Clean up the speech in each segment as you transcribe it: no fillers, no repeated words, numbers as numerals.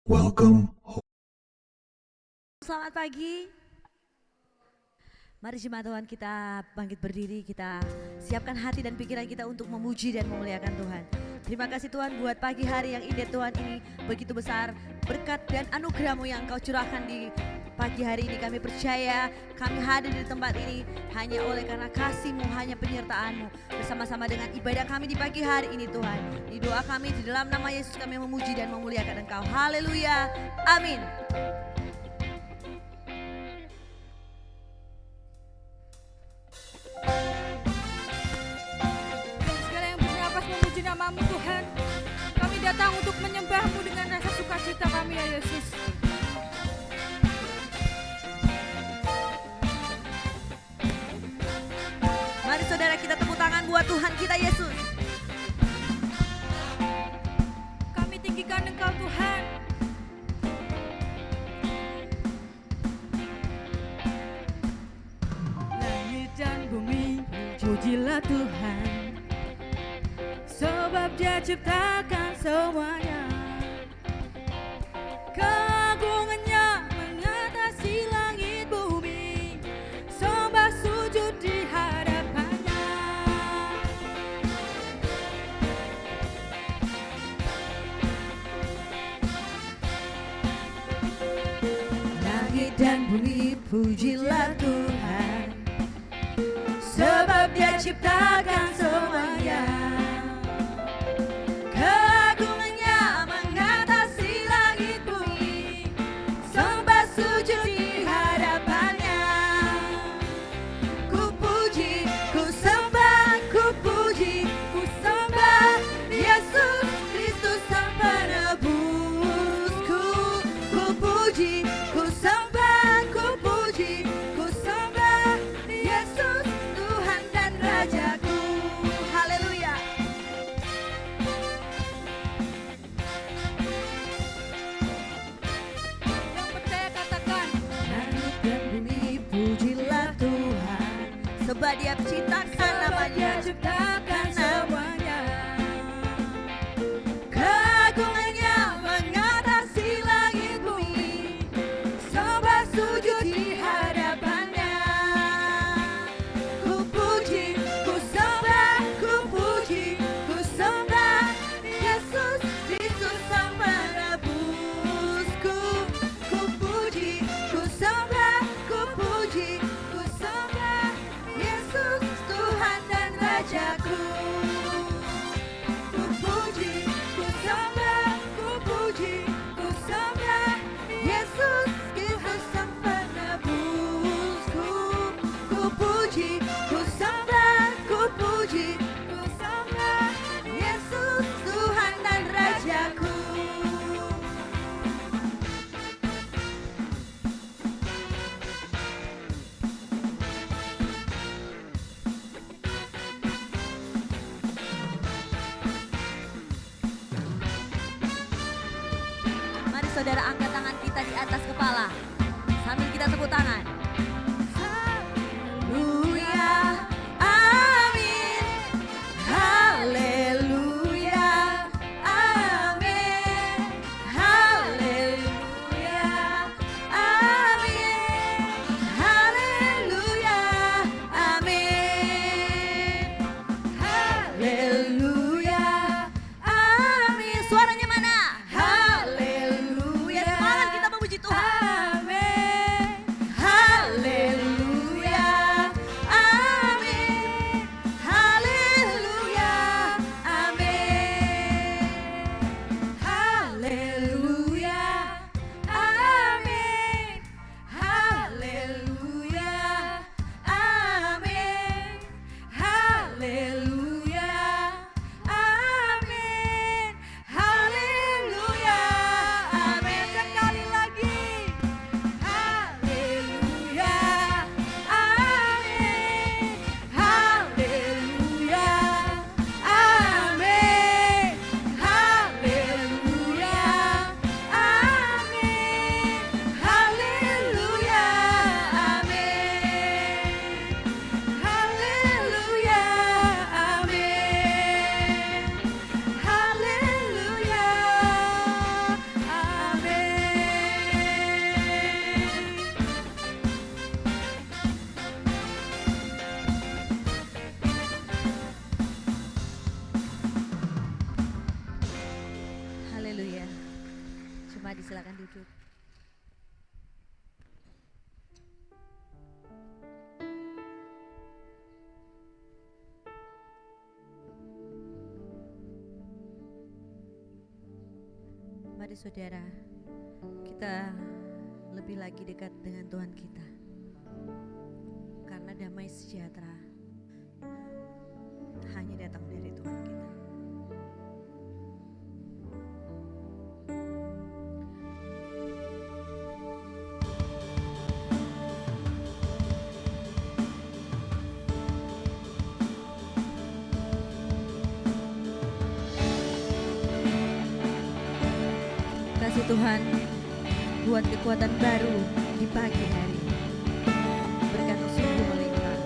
Welcome. Selamat pagi. Mari jemaat Tuhan kita bangkit berdiri, kita siapkan hati dan pikiran kita untuk memuji dan memuliakan Tuhan. Terima kasih Tuhan buat pagi hari yang indah Tuhan ini, begitu besar berkat dan anugerah-Mu yang Kau curahkan di pagi hari ini. Kami percaya kami hadir di tempat ini hanya oleh karena kasih-Mu, hanya penyertaan-Mu. Bersama-sama dengan ibadah kami di pagi hari ini Tuhan, di doa kami di dalam nama Yesus kami memuji dan memuliakan Engkau. Haleluya, amin. Segala yang bernapas memuji nama-Mu Tuhan. Kami datang untuk menyembah-Mu dengan rasa sukacita kami ya Yesus. Mari saudara kita tepuk tangan buat Tuhan kita Yesus. Kami tinggikan Engkau Tuhan. Langit dan bumi pujilah Tuhan, sebab Dia ciptakan semuanya. Keagungannya mengatasi langit bumi, sembah sujud di hadapannya. Langit dan bumi pujilah Tuhan, sebab Dia ciptakan semuanya. Keagungannya mengatasi langit bumi, sembah sujud di hadapannya. Ku puji, ku sembah, ku puji, ku sembah Yesus Kristus Sang Penebusku. Ku puji, ku sembah, ku puji, ku sembah Yesus Tuhan dan Rajaku. Haleluya. Yang percaya katakan, langit dan bumi pujilah Tuhan, Sebab Dia ciptakan namanya, ciptakan semuanya. keagungannya mengatasi langit bumi, Sembah sujud di hadapannya. ku puji, ku sembah, ku puji, ku sembah Yesus Kristus Sang Penebusku. Ku puji, ku sembah, ku puji, ku sembah Yesus Tuhan dan Rajaku. saudara angkat tangan kita di atas kepala sambil kita tepuk tangan. Haleluya, amin. Haleluya, amin. Haleluya, amin. Haleluya, amin. Haleluya, amin. Suaranya mana? Haleluya. Semangat kita memuji Tuhan. Amin. Haleluya, amin. Haleluya, amin. Haleluya, amin. Haleluya, amin. Haleluya, amin. Haleluya, amin. Sekali lagi. Haleluya, amin. Haleluya, amin. Haleluya, amin. Haleluya, amin. Haleluya, amin. Haleluya. Cuma silakan duduk. Mari saudara, kita lebih lagi dekat dengan Tuhan kita. Karena damai sejahtera hanya datang dari Tuhan kita. Kasih Tuhan buat kekuatan baru di pagi hari. Berkat sungguh melimpah.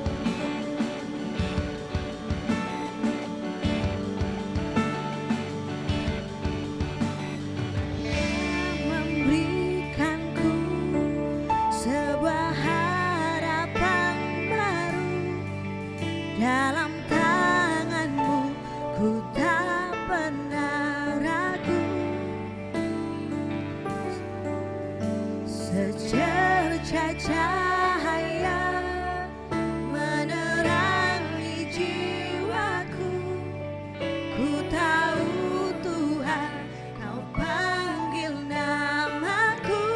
Memberikanku sebuah harapan baru. Dalam tangan-Mu ku tak pernah ragu. Secercah cahaya menerangi jiwaku. Ku tahu Tuhan, Kau panggil namaku.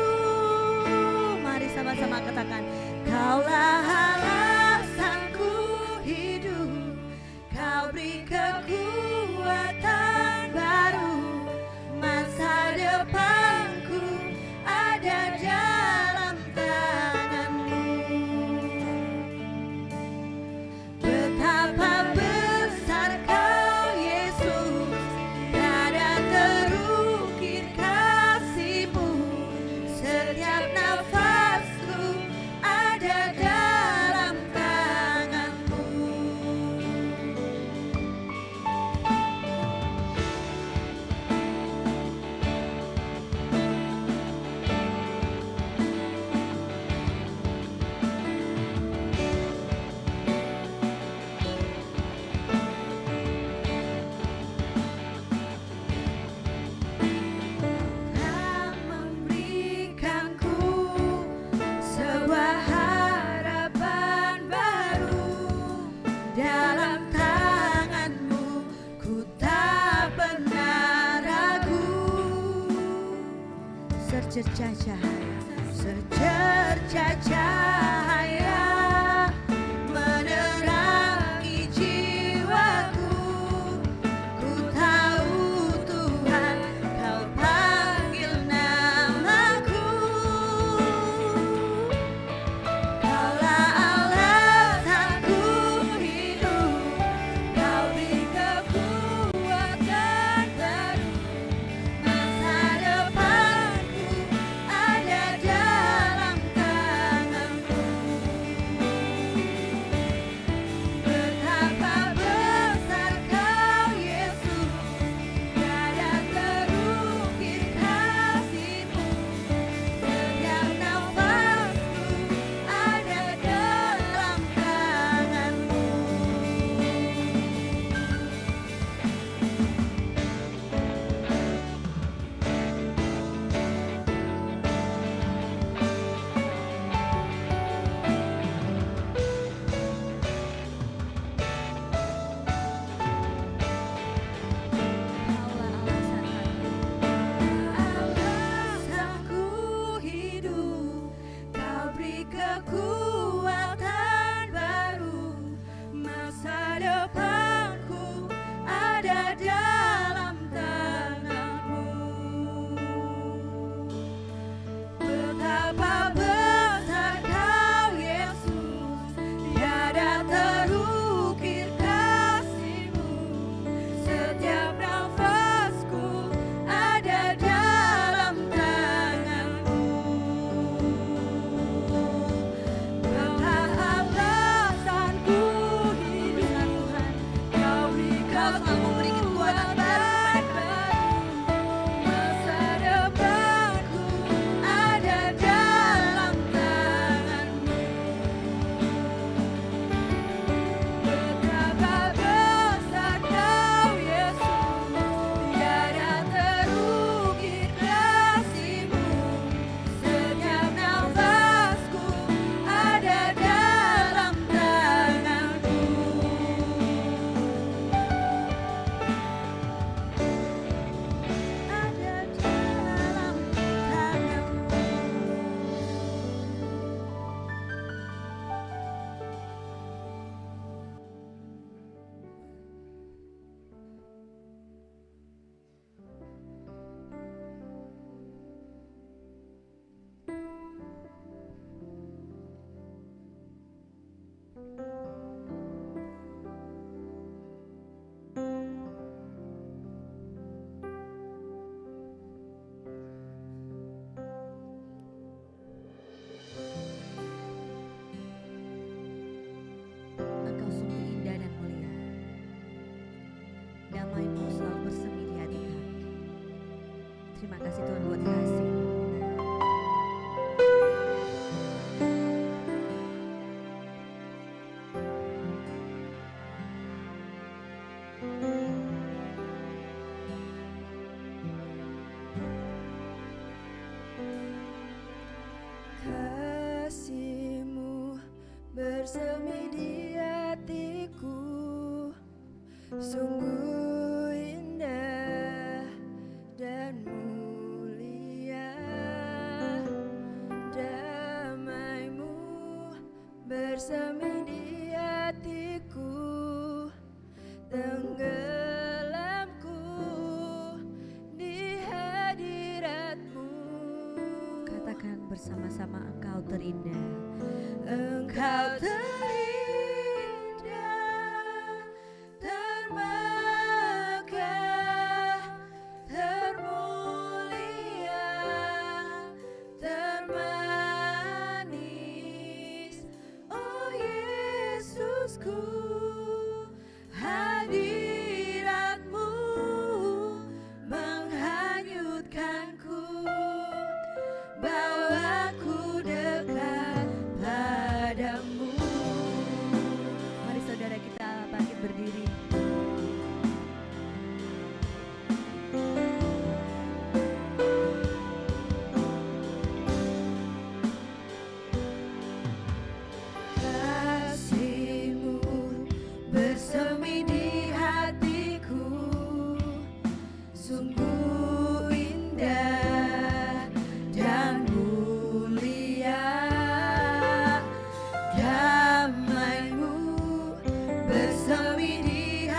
Mari sama-sama katakan, Kaulah alasanku hidup. Kau beri kekuatan baru. Masa depanku ada dalam tangan-Mu. Betapa besar Kau Yesus, tiada terukir kasih-Mu. Setiap nafasku ada dalam tangan-Mu. Kau memberikanku sebuah harapan baru. Dalam tangan-Mu ku tak pernah ragu. Secercah cahaya menerangi jiwaku. Ku tahu Tuhan, Kau panggil namaku. Kaulah alasanku hidup. Kau beri kekuatan baru. Masa depanku selalu memberi kekuatan baru kepada kami. Masa depanku ada dalam tangan-Mu. Betapa besar Kau Yesus, tiada terukir kasih-Mu. Setiap nafasku ada dalam tangan-Mu. Ada dalam Engkau sungguh indah dan mulia. Damai-Mu selalu bersemi di hati kami. Terima kasih Tuhan buat kasih. Kasih-Mu bersemi di hatiku, sungguh indah dan mulia. Damai-Mu bersemi di hatiku, tenggelamku di hadirat-Mu. Katakan bersama-sama, Engkau terindah. Engkau terindah, termegah, termulia, termanis. Oh Yesusku, hadirat-Mu menghanyutkanku, bawaku dekat padamu. Mari saudara kita bangkit berdiri. Kasih-Mu bersemi di hatiku, sungguh indah dan mulia. Damai-Mu bersemi di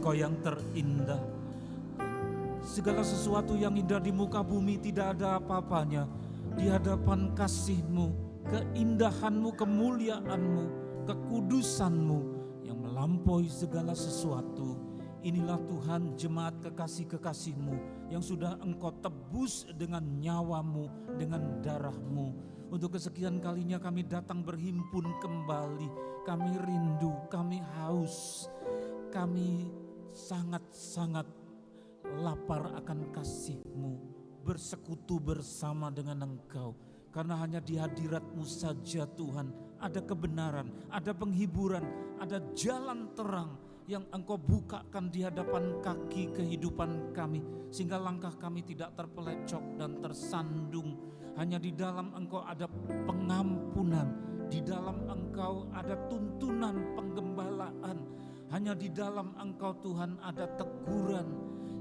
Engkau yang terindah. Segala sesuatu yang indah di muka bumi tidak ada apa-apanya di hadapan kasih-Mu, keindahan-Mu, kemuliaan-Mu, kekudusan-Mu yang melampaui segala sesuatu. Inilah Tuhan jemaat kekasih-kekasih-Mu yang sudah Engkau tebus dengan nyawa-Mu, dengan darah-Mu. Untuk kesekian kalinya kami datang berhimpun kembali. Kami rindu, kami haus, kami sangat-sangat lapar akan kasih-Mu, bersekutu bersama dengan Engkau. Karena hanya di hadirat-Mu saja Tuhan ada kebenaran, ada penghiburan, ada jalan terang yang Engkau bukakan di hadapan kaki kehidupan kami. Sehingga langkah kami tidak terpelecok dan tersandung. Hanya di dalam Engkau ada pengampunan, di dalam Engkau ada tuntunan penggembalaan. Hanya di dalam Engkau Tuhan ada teguran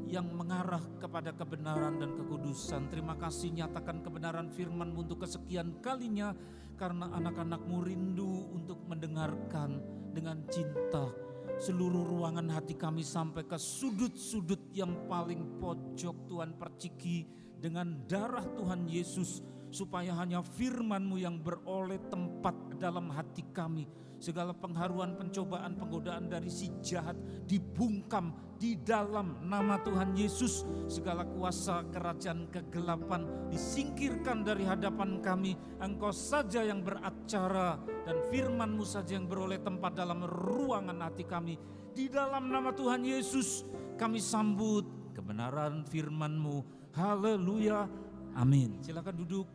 yang mengarah kepada kebenaran dan kekudusan. Terima kasih nyatakan kebenaran firman-Mu untuk kesekian kalinya. Karena anak-anak-Mu rindu untuk mendengarkan dengan cinta. Seluruh ruangan hati kami sampai ke sudut-sudut yang paling pojok Tuhan perciki dengan darah Tuhan Yesus. Supaya hanya firman-Mu yang beroleh tempat dalam hati kami. Segala pengharuan, pencobaan, penggodaan dari si jahat dibungkam di dalam nama Tuhan Yesus. Segala kuasa kerajaan kegelapan disingkirkan dari hadapan kami. Engkau saja yang beracara dan firman-Mu saja yang beroleh tempat dalam ruangan hati kami. Di dalam nama Tuhan Yesus kami sambut kebenaran firman-Mu. Haleluya, amin. Silakan duduk.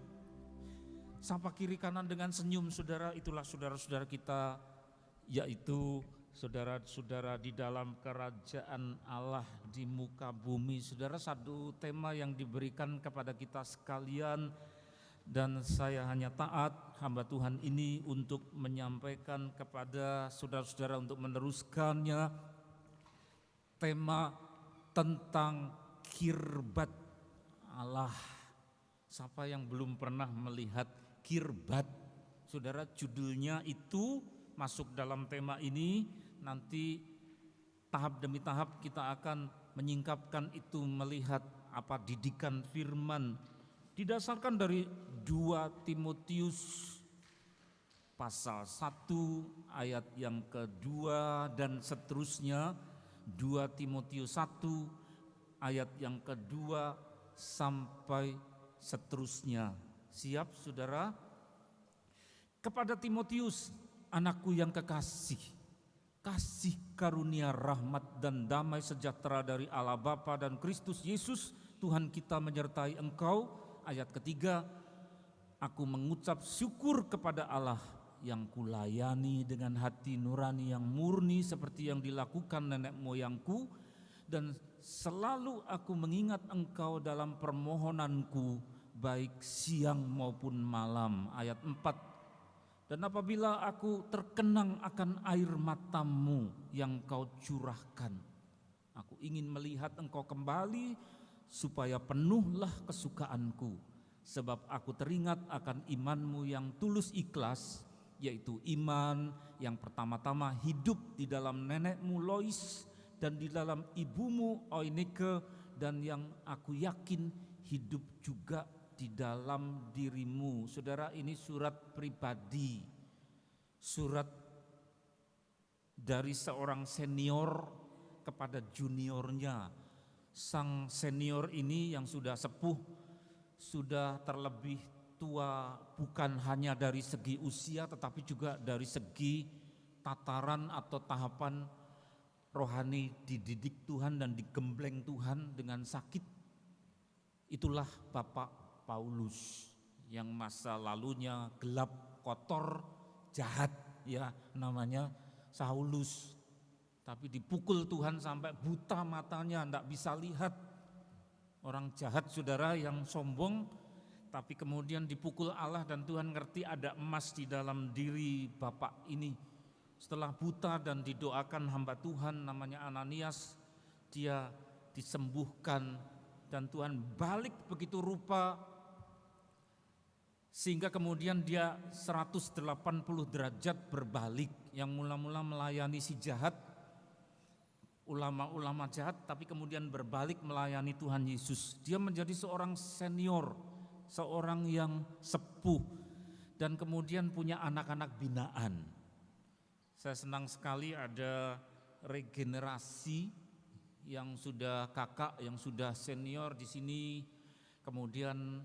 Sapa kiri kanan dengan senyum saudara, itulah saudara-saudara kita, yaitu saudara-saudara di dalam kerajaan Allah di muka bumi. Saudara, satu tema yang diberikan kepada kita sekalian dan saya hanya taat hamba Tuhan ini untuk menyampaikan kepada saudara-saudara untuk meneruskannya. Tema tentang kirbat Allah. Siapa yang belum pernah melihat kirbat? Saudara, judulnya itu masuk dalam tema ini. Nanti tahap demi tahap kita akan menyingkapkan itu, melihat apa didikan firman. Didasarkan dari 2 Timotius pasal 1 ayat yang kedua dan seterusnya. 2 Timotius 1 ayat yang kedua sampai seterusnya. Siap saudara? Kepada Timotius, anakku yang kekasih, kasih karunia, rahmat dan damai sejahtera dari Allah Bapa dan Kristus Yesus Tuhan kita menyertai engkau. Ayat ketiga, aku mengucap syukur kepada Allah yang kulayani dengan hati nurani yang murni seperti yang dilakukan nenek moyangku, dan selalu aku mengingat engkau dalam permohonanku baik siang maupun malam. Ayat 4, dan apabila aku terkenang akan air matamu yang kau curahkan, aku ingin melihat engkau kembali supaya penuhlah kesukaanku. Sebab aku teringat akan imanmu yang tulus ikhlas, yaitu iman yang pertama-tama hidup di dalam nenekmu Lois dan di dalam ibumu Oinike, dan yang aku yakin hidup juga di dalam dirimu. Saudara, ini surat pribadi, surat dari seorang senior kepada juniornya. Sang senior ini yang sudah sepuh, sudah terlebih tua, bukan hanya dari segi usia tetapi juga dari segi tataran atau tahapan rohani, dididik Tuhan dan digembleng Tuhan dengan sakit. Itulah Bapak Paulus yang masa lalunya gelap, kotor, jahat, ya namanya Saulus. Tapi dipukul Tuhan sampai buta matanya, tidak bisa lihat. Orang jahat saudara yang sombong, tapi kemudian dipukul Allah dan Tuhan ngerti ada emas di dalam diri Bapak ini. Setelah buta dan didoakan hamba Tuhan namanya Ananias, dia disembuhkan dan Tuhan balik begitu rupa, sehingga kemudian dia 180 derajat berbalik. Yang mula-mula melayani si jahat, ulama-ulama jahat, tapi kemudian berbalik melayani Tuhan Yesus. Dia menjadi seorang senior, seorang yang sepuh, dan kemudian punya anak-anak binaan. Saya senang sekali ada regenerasi yang sudah kakak, yang sudah senior di sini, kemudian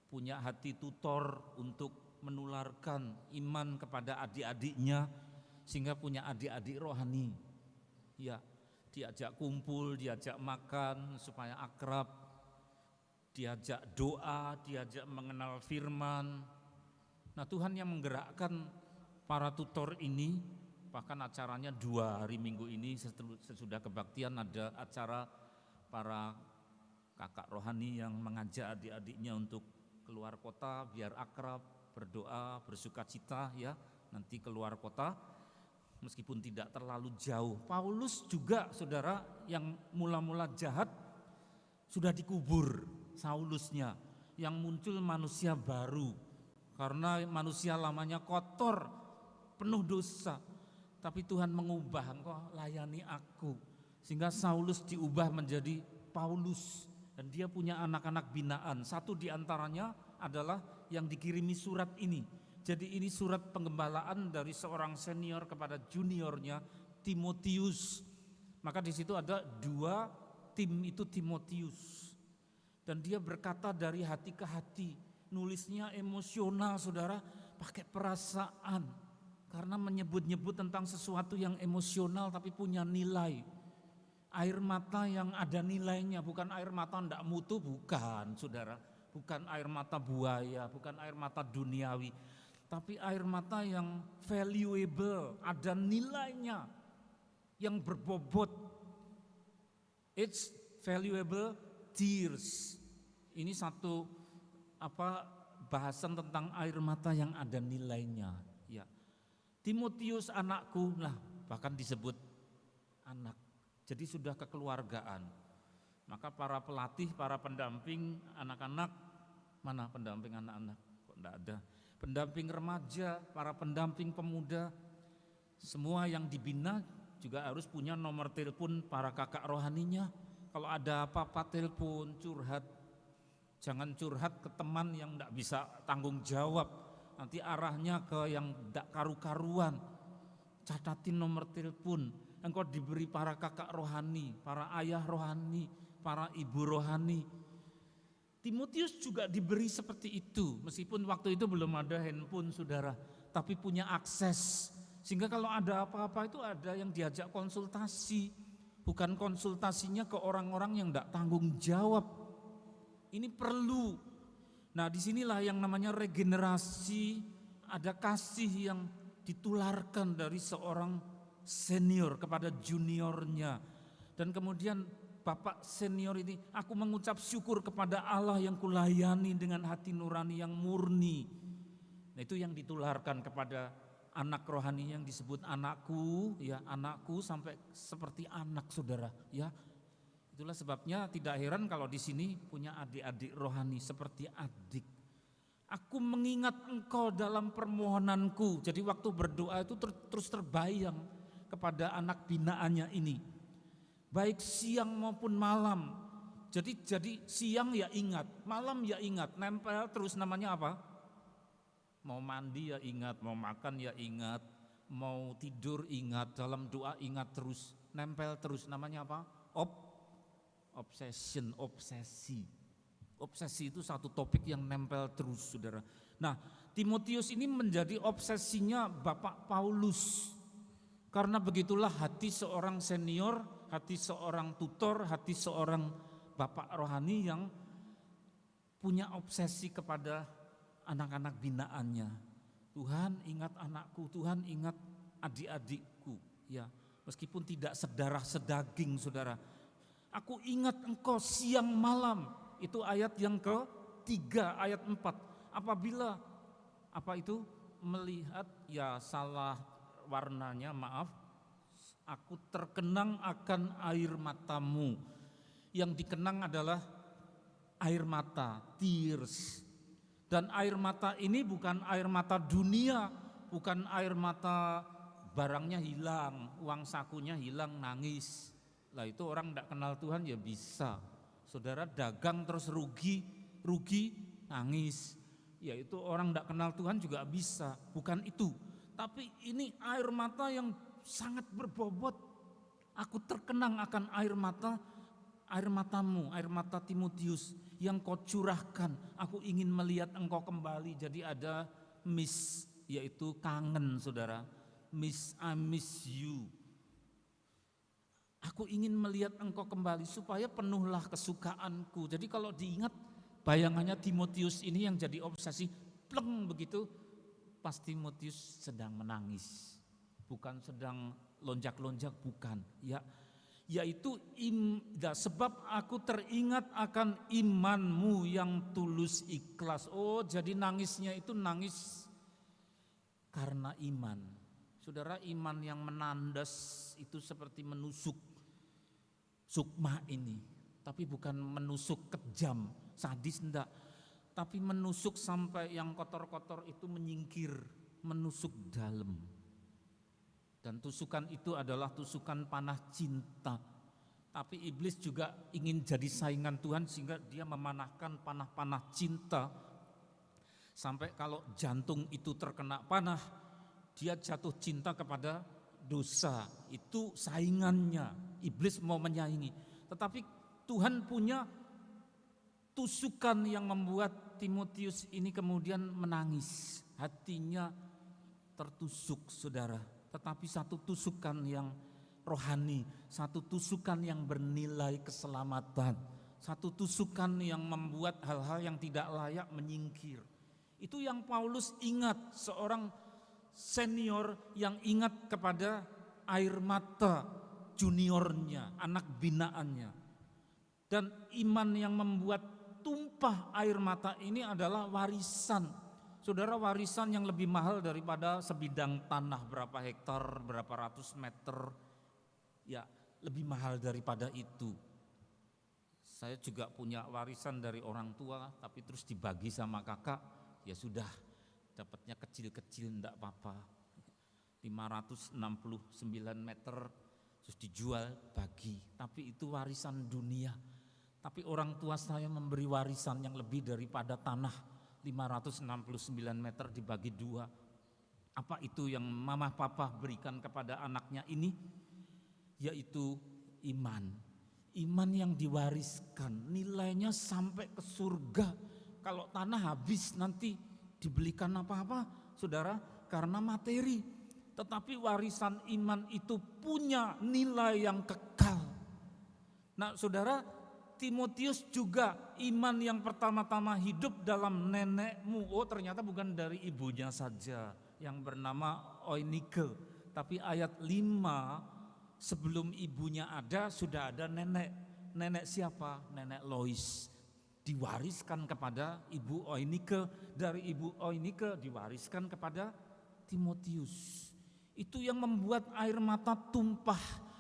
punya hati tutor untuk menularkan iman kepada adik-adiknya, sehingga punya adik-adik rohani. Ya, diajak kumpul, diajak makan supaya akrab, diajak doa, diajak mengenal firman. Nah, Tuhan yang menggerakkan para tutor ini, bahkan acaranya 2 hari minggu ini sesudah kebaktian ada acara para kakak rohani yang mengajak adik-adiknya untuk keluar kota biar akrab, berdoa, bersukacita ya, nanti keluar kota meskipun tidak terlalu jauh. Paulus juga saudara yang mula-mula jahat sudah dikubur Saulusnya, yang muncul manusia baru karena manusia lamanya kotor, penuh dosa. Tapi Tuhan mengubah, engkau layani aku, sehingga Saulus diubah menjadi Paulus, dan dia punya anak-anak binaan. Satu diantaranya adalah yang dikirimi surat ini. Jadi ini surat penggembalaan dari seorang senior kepada juniornya, Timotius. Maka di situ ada 2 tim itu Timotius, dan dia berkata dari hati ke hati, nulisnya emosional saudara, pakai perasaan. Karena menyebut-nyebut tentang sesuatu yang emosional tapi punya nilai. Air mata yang ada nilainya, bukan air mata ndak mutu, bukan saudara. Bukan air mata buaya, bukan air mata duniawi. Tapi air mata yang valuable, ada nilainya, yang berbobot. It's valuable tears. Ini satu bahasan tentang air mata yang ada nilainya. Ya. Timotius anakku, lah bahkan disebut anak. Jadi sudah kekeluargaan. Maka para pelatih, para pendamping anak-anak, mana pendamping anak-anak? Kok enggak ada. Pendamping remaja, para pendamping pemuda, semua yang dibina juga harus punya nomor telepon para kakak rohaninya. Kalau ada apa-apa telepon, curhat. Jangan curhat ke teman yang enggak bisa tanggung jawab. Nanti arahnya ke yang tidak karu-karuan. Catatin nomor telepon. Engkau diberi para kakak rohani, para ayah rohani, para ibu rohani. Timotius juga diberi seperti itu. Meskipun waktu itu belum ada handphone saudara, tapi punya akses. Sehingga kalau ada apa-apa itu ada yang diajak konsultasi. Bukan konsultasinya ke orang-orang yang tidak tanggung jawab. Ini perlu. Nah, disinilah yang namanya regenerasi, ada kasih yang ditularkan dari seorang senior kepada juniornya. Dan kemudian bapak senior ini, aku mengucap syukur kepada Allah yang kulayani dengan hati nurani yang murni. Nah, itu yang ditularkan kepada anak rohani yang disebut anakku, ya anakku sampai seperti anak saudara, ya. Itulah sebabnya tidak heran kalau di sini punya adik-adik rohani seperti adik. Aku mengingat engkau dalam permohonanku. Jadi waktu berdoa itu terus terbayang kepada anak binaannya ini. Baik siang maupun malam. Jadi siang ya ingat, malam ya ingat, nempel terus namanya apa? Mau mandi ya ingat, mau makan ya ingat, mau tidur ingat, dalam doa ingat terus, nempel terus namanya apa? Obsession, obsesi. Obsesi itu satu topik yang nempel terus saudara. Nah, Timotius ini menjadi obsesinya Bapak Paulus. Karena begitulah hati seorang senior, hati seorang tutor, hati seorang bapak rohani yang punya obsesi kepada anak-anak binaannya. Tuhan ingat anakku, Tuhan ingat adik-adikku. Ya, meskipun tidak sedarah sedaging saudara. Aku ingat engkau siang malam. Itu ayat yang ke-3, ayat 4. Apabila melihat ya salah warnanya, maaf. Aku terkenang akan air matamu. Yang dikenang adalah air mata, tears. Dan air mata ini bukan air mata dunia, bukan air mata barangnya hilang, uang sakunya hilang nangis. Lah itu orang tidak kenal Tuhan ya bisa. Saudara dagang terus rugi nangis. Ya itu orang tidak kenal Tuhan juga bisa. Bukan itu. Tapi ini air mata yang sangat berbobot. Aku terkenang akan air matamu, air mata Timotius yang kau curahkan. Aku ingin melihat engkau kembali. Jadi ada miss, yaitu kangen saudara. I miss you. Aku ingin melihat engkau kembali supaya penuhlah kesukaanku. Jadi kalau diingat bayangannya Timotius ini yang jadi obsesi, pleng begitu, pas Timotius sedang menangis. Bukan sedang lonjak-lonjak, bukan. Ya, yaitu sebab aku teringat akan imanmu yang tulus ikhlas. Oh, jadi nangisnya itu nangis karena iman. Saudara, iman yang menandas itu seperti menusuk sukma ini, tapi bukan menusuk kejam, sadis enggak, tapi menusuk sampai yang kotor-kotor itu menyingkir, menusuk dalam. Dan tusukan itu adalah tusukan panah cinta. Tapi iblis juga ingin jadi saingan Tuhan sehingga dia memanahkan panah-panah cinta. Sampai kalau jantung itu terkena panah, dia jatuh cinta kepada dosa. Itu saingannya. Iblis mau menyaingi. Tetapi Tuhan punya tusukan yang membuat Timotius ini kemudian menangis. Hatinya tertusuk saudara. Tetapi satu tusukan yang rohani, satu tusukan yang bernilai keselamatan, satu tusukan yang membuat hal-hal yang tidak layak menyingkir. Itu yang Paulus ingat, seorang senior yang ingat kepada air mata juniornya, anak binaannya. Dan iman yang membuat tumpah air mata ini adalah warisan. Saudara, warisan yang lebih mahal daripada sebidang tanah berapa hektar, berapa ratus meter. Ya, lebih mahal daripada itu. Saya juga punya warisan dari orang tua, tapi terus dibagi sama kakak, ya sudah, dapatnya kecil-kecil enggak apa-apa. 569 meter terus dijual bagi, tapi itu warisan dunia. Tapi orang tua saya memberi warisan yang lebih daripada tanah 569 meter dibagi dua. Apa itu yang mama papa berikan kepada anaknya ini? Yaitu iman. Iman yang diwariskan, nilainya sampai ke surga. Kalau tanah habis nanti dibelikan apa-apa, saudara, karena materi. Tetapi warisan iman itu punya nilai yang kekal. Nah saudara, Timotius juga iman yang pertama-tama hidup dalam nenekmu. Oh ternyata bukan dari ibunya saja yang bernama Oinike. Tapi ayat 5 sebelum ibunya ada sudah ada nenek. Nenek siapa? Nenek Lois. Diwariskan kepada ibu Oinike. Dari ibu Oinike diwariskan kepada Timotius. Itu yang membuat air mata tumpah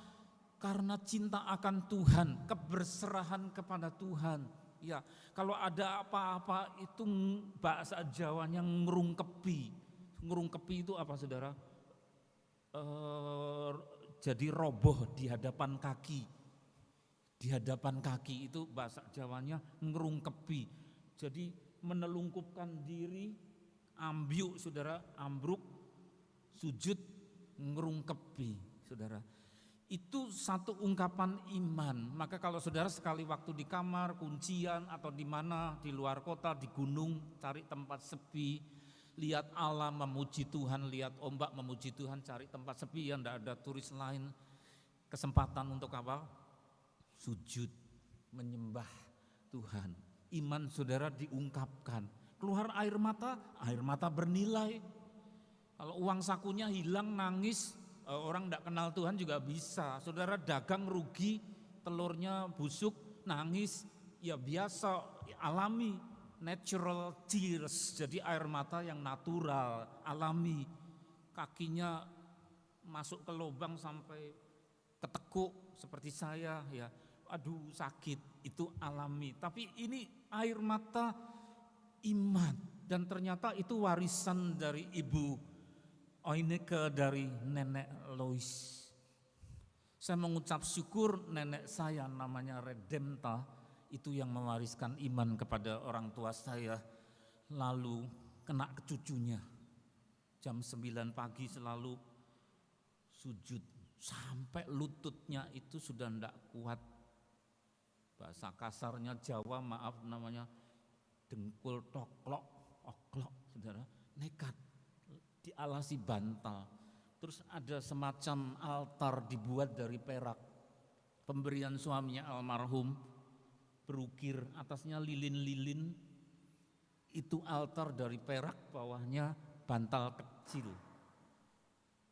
karena cinta akan Tuhan, keberserahan kepada Tuhan. Ya, kalau ada apa-apa itu bahasa Jawanya ngerungkepi. Ngerungkepi itu apa saudara? Jadi roboh di hadapan kaki. Di hadapan kaki itu bahasa Jawanya ngerungkepi. Jadi menelungkupkan diri, ambyuk saudara, ambruk, sujud, ngerungkepi saudara. Itu satu ungkapan iman. Maka kalau saudara sekali waktu di kamar, kuncian atau di mana, di luar kota, di gunung, cari tempat sepi, lihat alam memuji Tuhan, lihat ombak memuji Tuhan, cari tempat sepi yang tidak ada turis lain. Kesempatan untuk apa? Sujud, menyembah Tuhan. Iman saudara diungkapkan. Keluar air mata bernilai. Kalau uang sakunya hilang nangis, orang tidak kenal Tuhan juga bisa. Saudara dagang rugi, telurnya busuk, nangis, ya biasa, alami, natural tears. Jadi air mata yang natural, alami. Kakinya masuk ke lubang sampai ketekuk seperti saya, ya. Aduh sakit, itu alami. Tapi ini air mata iman. Dan ternyata itu warisan dari ibu Oinike, dari nenek Lois. Saya mengucap syukur nenek saya namanya Redemta, itu yang mewariskan iman kepada orang tua saya, lalu kena ke cucunya. Jam 9 pagi selalu sujud, sampai lututnya itu sudah tidak kuat. Bahasa kasarnya Jawa, maaf, namanya dengkul toklok, oklok, saudara, nekat, dialasi bantal. Terus ada semacam altar dibuat dari perak, pemberian suaminya almarhum, berukir, atasnya lilin-lilin, itu altar dari perak, bawahnya bantal kecil.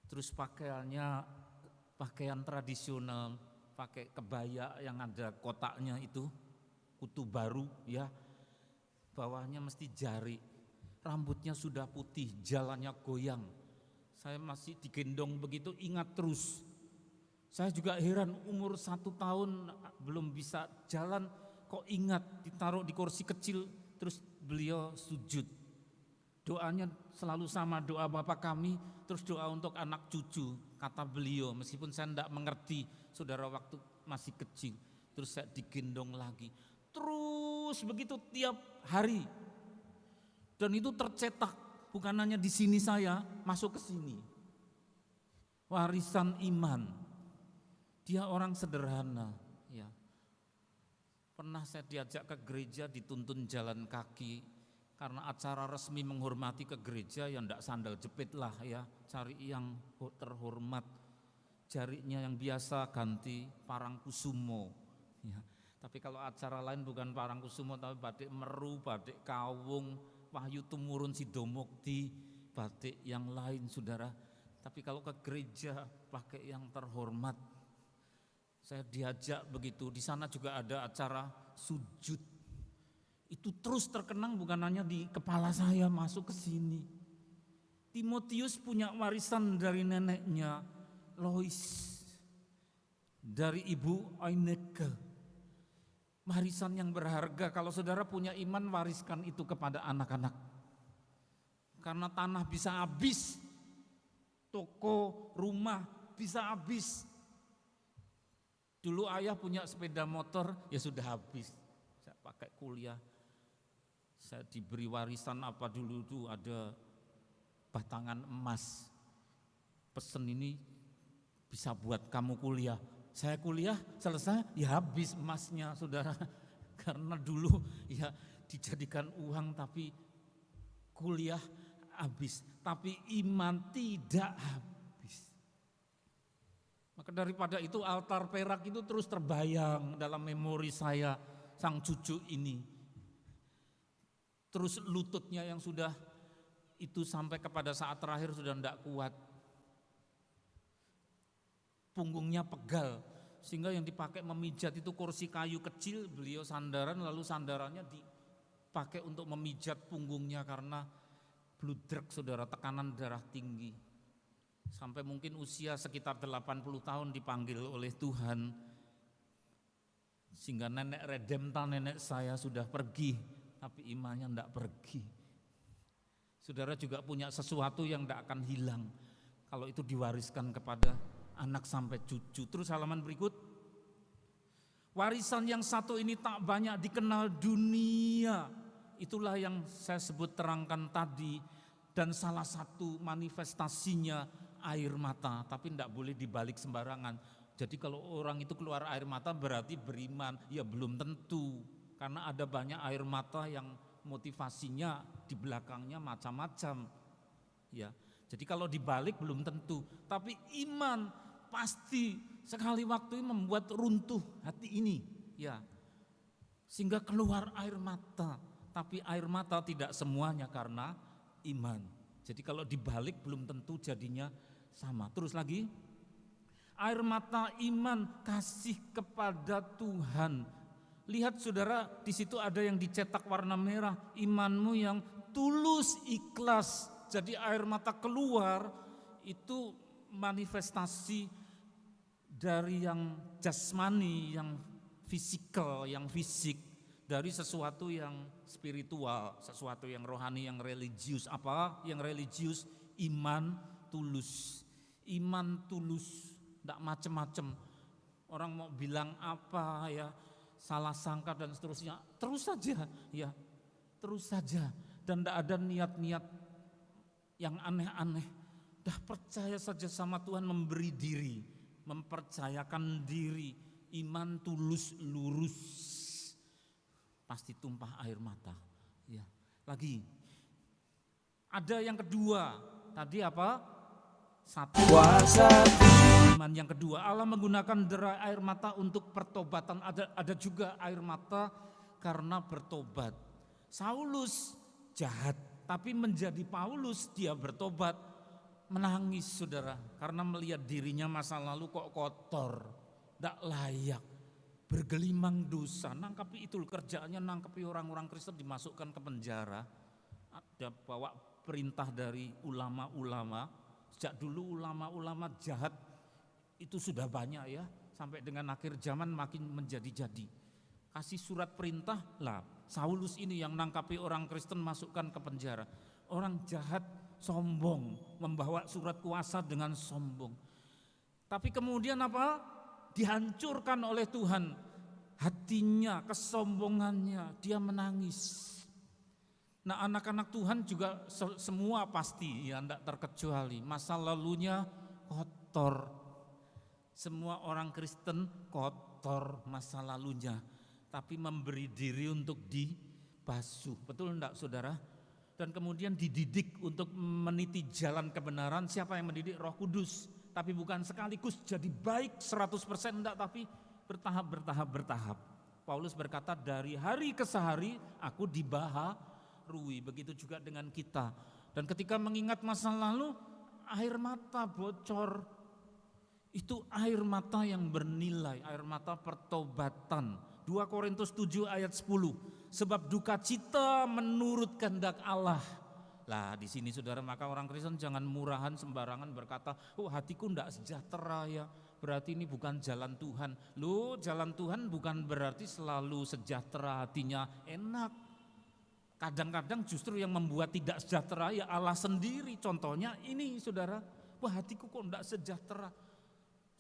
Terus pakaiannya pakaian tradisional, pakai kebaya yang ada kotaknya itu, kutu baru ya, bawahnya mesti jari, rambutnya sudah putih, jalannya goyang. Saya masih digendong begitu, ingat terus. Saya juga heran, umur 1 tahun belum bisa jalan, kok ingat, ditaruh di kursi kecil, terus beliau sujud. Doanya selalu sama, doa Bapa kami, terus doa untuk anak cucu, kata beliau, meskipun saya tidak mengerti, saudara, waktu masih kecil. Terus saya digendong lagi, terus begitu tiap hari. Dan itu tercetak, bukan hanya di sini saya, masuk ke sini. Warisan iman. Dia orang sederhana, ya. Pernah saya diajak ke gereja, dituntun jalan kaki, karena acara resmi menghormati ke gereja, yang tidak sandal jepit lah ya, cari yang terhormat. Jarinya yang biasa ganti Parangkusumo, ya. Tapi kalau acara lain bukan Parangkusumo, tapi batik meru, batik kawung, Wahyu Tumurun Sidomukti, batik yang lain, saudara. Tapi kalau ke gereja pakai yang terhormat. Saya diajak begitu, di sana juga ada acara sujud. Itu terus terkenang, bukan hanya di kepala saya, masuk ke sini. Timotius punya warisan dari neneknya Lois, dari ibu Aineke. Warisan yang berharga. Kalau saudara punya iman, wariskan itu kepada anak-anak. Karena tanah bisa habis, toko, rumah bisa habis. Dulu ayah punya sepeda motor, ya sudah habis. Saya pakai kuliah. Saya diberi warisan apa dulu tuh, ada batangan emas. Pesen ini bisa buat kamu kuliah. Saya kuliah selesai, ya habis emasnya, saudara. Karena dulu ya dijadikan uang, tapi kuliah habis, tapi iman tidak habis. Maka daripada itu, altar perak itu terus terbayang dalam memori saya, sang cucu ini. Terus lututnya yang sudah itu sampai kepada saat terakhir sudah tidak kuat. Punggungnya pegal, sehingga yang dipakai memijat itu kursi kayu kecil, beliau sandaran, lalu sandarannya dipakai untuk memijat punggungnya karena bludrek, saudara, tekanan darah tinggi. Sampai mungkin usia sekitar 80 tahun dipanggil oleh Tuhan, sehingga nenek Redemta, nenek saya sudah pergi, tapi imannya tidak pergi. Saudara juga punya sesuatu yang tidak akan hilang kalau itu diwariskan kepada anak sampai cucu. Terus halaman berikut. Warisan yang satu ini tak banyak dikenal dunia. Itulah yang saya sebut terangkan tadi. Dan salah satu manifestasinya air mata. Tapi tidak boleh dibalik sembarangan. Jadi kalau orang itu keluar air mata berarti beriman. Ya belum tentu. Karena ada banyak air mata yang motivasinya di belakangnya macam-macam. Ya. Jadi kalau dibalik belum tentu. Tapi iman pasti sekali waktu membuat runtuh hati ini, ya, sehingga keluar air mata. Tapi air mata tidak semuanya karena iman. Jadi kalau dibalik belum tentu jadinya sama. Terus lagi, air mata iman, kasih kepada Tuhan. Lihat saudara, di situ ada yang dicetak warna merah, imanmu yang tulus, ikhlas. Jadi air mata keluar itu manifestasi dari yang jasmani, yang fisikal, yang fisik, dari sesuatu yang spiritual, sesuatu yang rohani, yang religius. Apa yang religius? Iman tulus. Iman tulus, tidak macam-macam. Orang mau bilang apa ya, salah sangka dan seterusnya, terus saja ya, terus saja. Dan tidak ada niat-niat yang aneh-aneh. Dah percaya saja sama Tuhan, memberi diri, mempercayakan diri, iman tulus lurus, pasti tumpah air mata. Ya, lagi ada yang kedua, tadi apa? Satu, iman. Yang kedua, Allah menggunakan derai air mata untuk pertobatan. Ada juga air mata karena bertobat. Saulus jahat, tapi menjadi Paulus dia bertobat, menangis saudara, karena melihat dirinya masa lalu kok kotor, tidak layak, bergelimang dosa. Nangkapi itu kerjaannya, nangkapi orang-orang Kristen dimasukkan ke penjara. Ada bawa perintah dari ulama-ulama. Sejak dulu ulama-ulama jahat itu sudah banyak ya, sampai dengan akhir zaman makin menjadi-jadi. Kasih surat perintah lah, Saulus ini yang nangkapi orang Kristen masukkan ke penjara. Orang jahat sombong, membawa surat kuasa dengan sombong. Tapi kemudian apa? Dihancurkan oleh Tuhan. Hatinya, kesombongannya, dia menangis. Nah, anak-anak Tuhan juga semua pasti ya, tidak terkecuali masa lalunya kotor. Semua orang Kristen kotor masa lalunya, tapi memberi diri untuk dibasuh. Betul enggak saudara? Dan kemudian dididik untuk meniti jalan kebenaran. Siapa yang mendidik? Roh Kudus. Tapi bukan sekaligus jadi baik 100% enggak, tapi bertahap. Paulus berkata, dari hari ke hari aku dibaharui. Begitu juga dengan kita. Dan ketika mengingat masa lalu, air mata bocor. Itu air mata yang bernilai, air mata pertobatan. 2 Korintus 7 ayat 10. Sebab duka cita menurut kehendak Allah. Lah di sini saudara, maka orang Kristen jangan murahan sembarangan berkata, oh hatiku enggak sejahtera ya, berarti ini bukan jalan Tuhan. Loh, jalan Tuhan bukan berarti selalu sejahtera, hatinya enak. Kadang-kadang justru yang membuat tidak sejahtera ya Allah sendiri. Contohnya ini saudara, wah hatiku kok enggak sejahtera.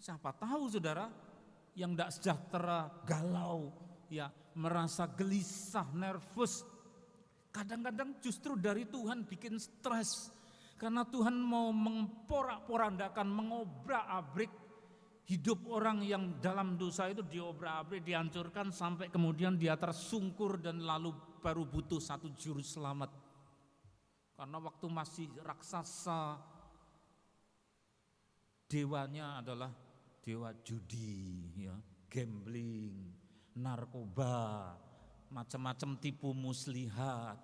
Siapa tahu saudara, yang enggak sejahtera, galau, ya merasa gelisah, nervous. Kadang-kadang justru dari Tuhan bikin stres. Karena Tuhan mau memporak-porandakan, mengobrak-abrik hidup orang yang dalam dosa itu, diobrak-abrik, dihancurkan sampai kemudian dia tersungkur dan lalu baru butuh satu juru selamat. Karena waktu masih raksasa, dewanya adalah dewa judi, ya, gambling, narkoba, macam-macam tipu muslihat,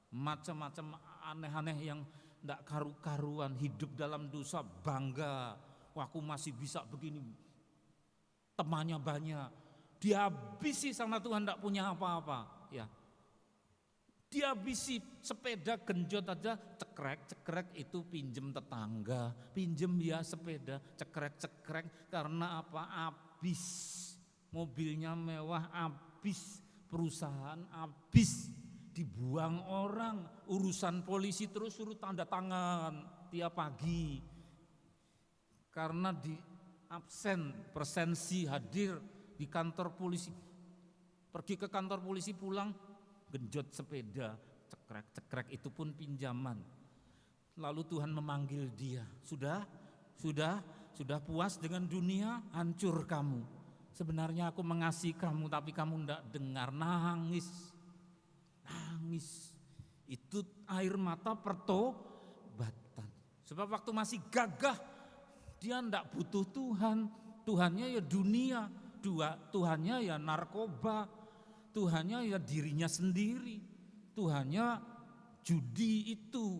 macam-macam aneh-aneh yang tidak karu-karuan, hidup dalam dosa, bangga, wah aku masih bisa begini, temannya banyak, dihabisi sama Tuhan, tidak punya apa-apa, ya. Dihabisi sepeda genjot aja, cekrek itu pinjem tetangga, pinjem ya sepeda, cekrek karena apa? Habis, mobilnya mewah habis, perusahaan habis, dibuang orang, urusan polisi terus suruh tanda tangan tiap pagi, karena di absen, presensi hadir di kantor polisi, pergi ke kantor polisi pulang, genjot sepeda, cekrek itu pun pinjaman. Lalu Tuhan memanggil dia, sudah puas dengan dunia, hancur kamu. Sebenarnya aku mengasihi kamu, tapi kamu tidak dengar, nangis. Itu air mata pertobatan. Sebab waktu masih gagah, dia tidak butuh Tuhan. Tuhannya ya dunia, Tuhannya ya narkoba, Tuhannya ya dirinya sendiri, Tuhannya judi itu.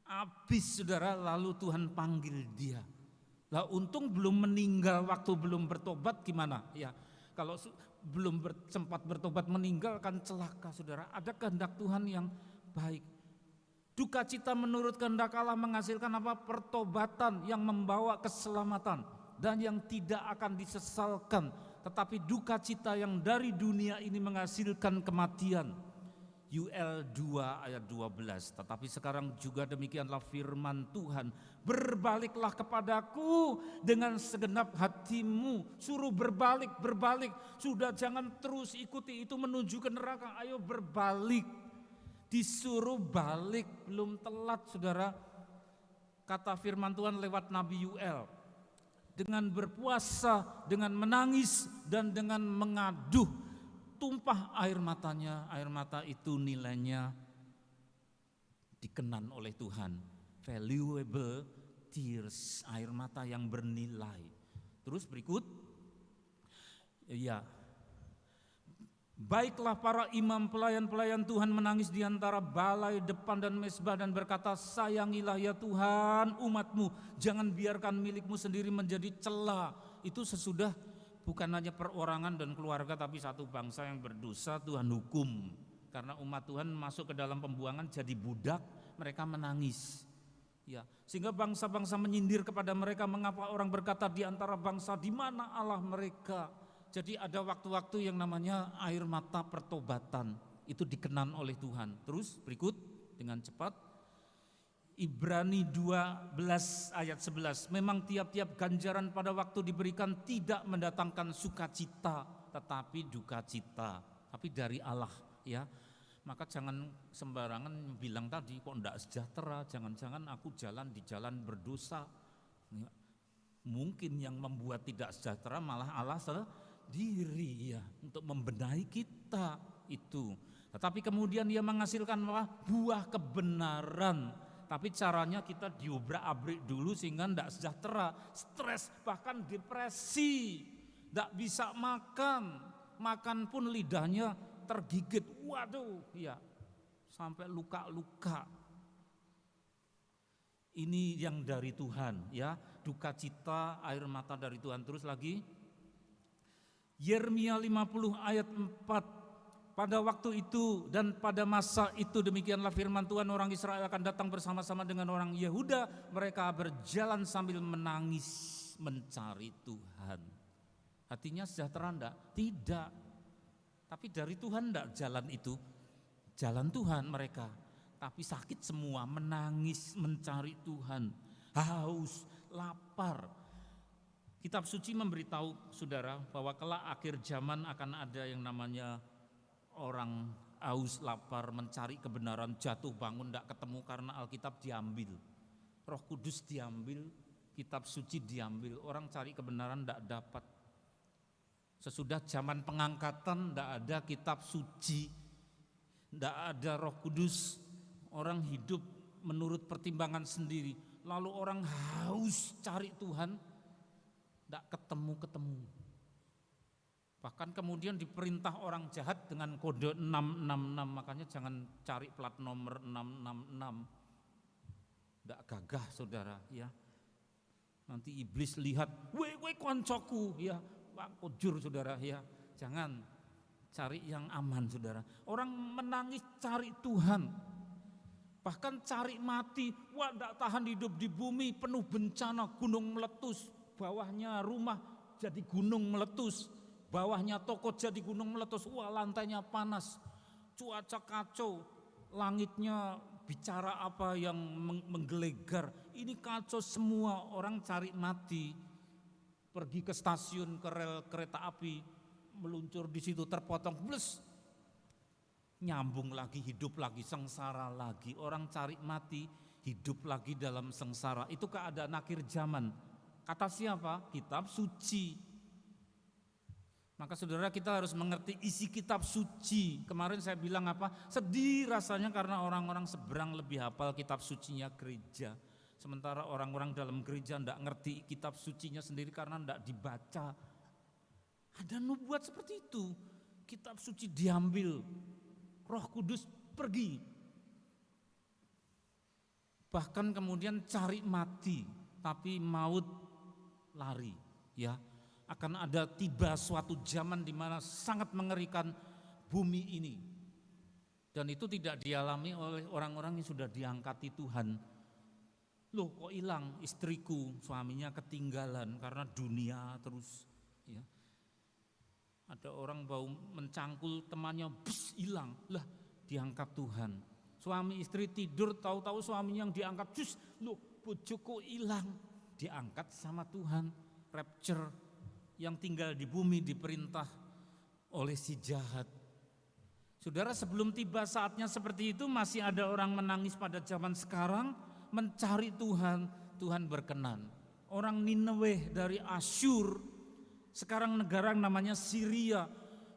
Habis saudara, lalu Tuhan panggil dia. Lah untung belum meninggal waktu belum bertobat, gimana ya? Kalau belum sempat bertobat meninggal kan celaka saudara. Ada kehendak Tuhan yang baik. Duka cita menurut kehendak Allah menghasilkan apa? Pertobatan yang membawa keselamatan dan yang tidak akan disesalkan. Tetapi duka cita yang dari dunia ini menghasilkan kematian. Yoel 2 ayat 12. Tetapi sekarang juga demikianlah firman Tuhan, berbaliklah kepadaku dengan segenap hatimu. Suruh berbalik. Sudah jangan terus ikuti itu menuju ke neraka, ayo berbalik. Disuruh balik, belum telat saudara. Kata firman Tuhan lewat Nabi Yoel, dengan berpuasa, dengan menangis dan dengan mengaduh, tumpah air matanya. Air mata itu nilainya dikenan oleh Tuhan, valuable tears, air mata yang bernilai. Terus berikut, ya, baiklah para imam pelayan-pelayan Tuhan menangis di antara balai depan dan mezbah dan berkata, sayangilah ya Tuhan umatmu, jangan biarkan milikmu sendiri menjadi cela. Itu sesudah bukan hanya perorangan dan keluarga, tapi satu bangsa yang berdosa Tuhan hukum. Karena umat Tuhan masuk ke dalam pembuangan jadi budak, mereka menangis. Ya, sehingga bangsa-bangsa menyindir kepada mereka, mengapa orang berkata di antara bangsa, di mana Allah mereka? Jadi ada waktu-waktu yang namanya air mata pertobatan, itu dikenan oleh Tuhan. Terus berikut dengan cepat, Ibrani 12 ayat 11, memang tiap-tiap ganjaran pada waktu diberikan tidak mendatangkan sukacita, tetapi duka cita, tapi dari Allah, ya. Maka jangan sembarangan bilang tadi, kok enggak sejahtera, jangan-jangan aku jalan di jalan berdosa. Mungkin yang membuat tidak sejahtera malah Allah sendiri, ya, untuk membenahi kita itu. Tetapi kemudian dia menghasilkan buah kebenaran. Tapi caranya kita diobrak-abrik dulu sehingga tidak sejahtera, stres, bahkan depresi, tidak bisa makan pun lidahnya tergigit, waduh, ya, sampai luka-luka. Ini yang dari Tuhan, ya, duka cita, air mata dari Tuhan. Terus lagi, Yeremia 50 ayat 4. Pada waktu itu dan pada masa itu demikianlah firman Tuhan, orang Israel akan datang bersama-sama dengan orang Yehuda, mereka berjalan sambil menangis mencari Tuhan. Hatinya sejahtera enggak? Tidak. Tapi dari Tuhan enggak jalan itu? Jalan Tuhan mereka. Tapi sakit semua, menangis mencari Tuhan, haus, lapar. Kitab suci memberitahu saudara bahwa kelak akhir zaman akan ada yang namanya orang haus, lapar, mencari kebenaran, jatuh bangun tidak ketemu karena Alkitab diambil, Roh Kudus diambil, kitab suci diambil, orang cari kebenaran tidak dapat. Sesudah zaman pengangkatan tidak ada kitab suci, tidak ada Roh Kudus, orang hidup menurut pertimbangan sendiri. Lalu orang haus cari Tuhan, tidak ketemu-ketemu. Bahkan kemudian diperintah orang jahat dengan kode 666, makanya jangan cari plat nomor 666. Tidak gagah saudara, ya. Nanti iblis lihat, weh koncoku, ya, Pak kujur saudara, ya. Jangan cari yang aman saudara. Orang menangis cari Tuhan, bahkan cari mati, wah tidak tahan hidup di bumi penuh bencana, gunung meletus, bawahnya rumah jadi gunung meletus. Bawahnya toko jadi gunung meletus, wah lantainya panas, cuaca kacau, langitnya bicara apa yang menggelegar, ini kacau semua, orang cari mati, pergi ke stasiun, ke rel kereta api, meluncur di situ terpotong, blus, nyambung lagi, hidup lagi, sengsara lagi, orang cari mati, hidup lagi dalam sengsara, itu keadaan akhir zaman. Kata siapa? Kitab suci. Maka saudara kita harus mengerti isi kitab suci. Kemarin saya bilang apa? Sedih rasanya karena orang-orang seberang lebih hafal kitab sucinya gereja. Sementara orang-orang dalam gereja tidak ngerti kitab sucinya sendiri karena tidak dibaca. Ada nubuat seperti itu. Kitab suci diambil, Roh Kudus pergi. Bahkan kemudian cari mati, tapi maut lari, ya. Akan ada tiba suatu zaman di mana sangat mengerikan bumi ini. Dan itu tidak dialami oleh orang-orang yang sudah diangkati Tuhan. Loh kok hilang istriku, suaminya ketinggalan karena dunia terus. Ya. Ada orang bau mencangkul temannya, bus hilang. Lah diangkat Tuhan. Suami istri tidur, tahu-tahu suaminya yang diangkat, jus, loh bojoku hilang, diangkat sama Tuhan. Rapture, yang tinggal di bumi diperintah oleh si jahat. Saudara, sebelum tiba saatnya seperti itu, masih ada orang menangis pada zaman sekarang, mencari Tuhan, Tuhan berkenan. Orang Nineveh dari Asyur, sekarang negara namanya Syria,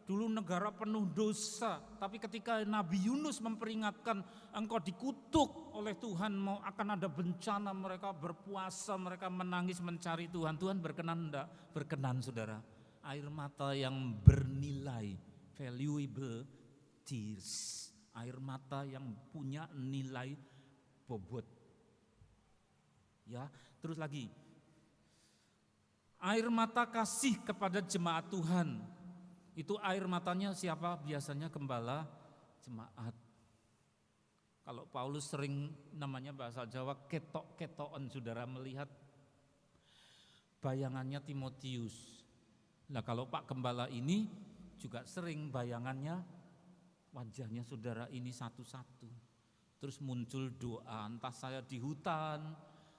dulu negara penuh dosa, tapi ketika Nabi Yunus memperingatkan engkau dikutuk oleh Tuhan, mau akan ada bencana, mereka berpuasa, mereka menangis mencari Tuhan. Tuhan berkenan enggak? Berkenan saudara. Air mata yang bernilai, valuable tears, air mata yang punya nilai bobot. Ya, terus lagi. Air mata kasih kepada jemaat Tuhan. Itu air matanya siapa? Biasanya gembala jemaat. Kalau Paulus sering namanya bahasa Jawa ketok-ketokan, saudara melihat bayangannya Timotius. Nah kalau Pak Gembala ini juga sering bayangannya wajahnya saudara ini satu-satu. Terus muncul doa, entah saya di hutan,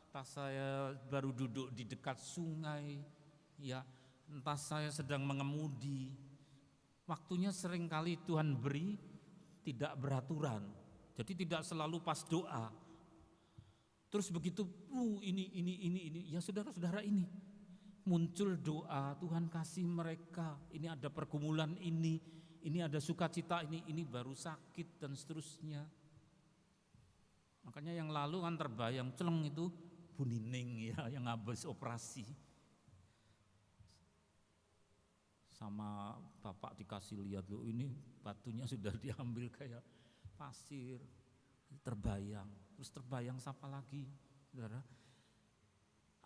entah saya baru duduk di dekat sungai, ya, entah saya sedang mengemudi. Waktunya seringkali Tuhan beri tidak beraturan, jadi tidak selalu pas doa. Terus begitu, ini, ya saudara-saudara ini muncul doa, Tuhan kasih mereka, ini ada pergumulan ini ada sukacita ini baru sakit dan seterusnya. Makanya yang lalu kan terbayang celeng itu Bu Nining ya yang habis operasi. Sama bapak dikasih lihat, loh ini batunya sudah diambil kayak pasir, terbayang. Terus terbayang siapa lagi, saudara?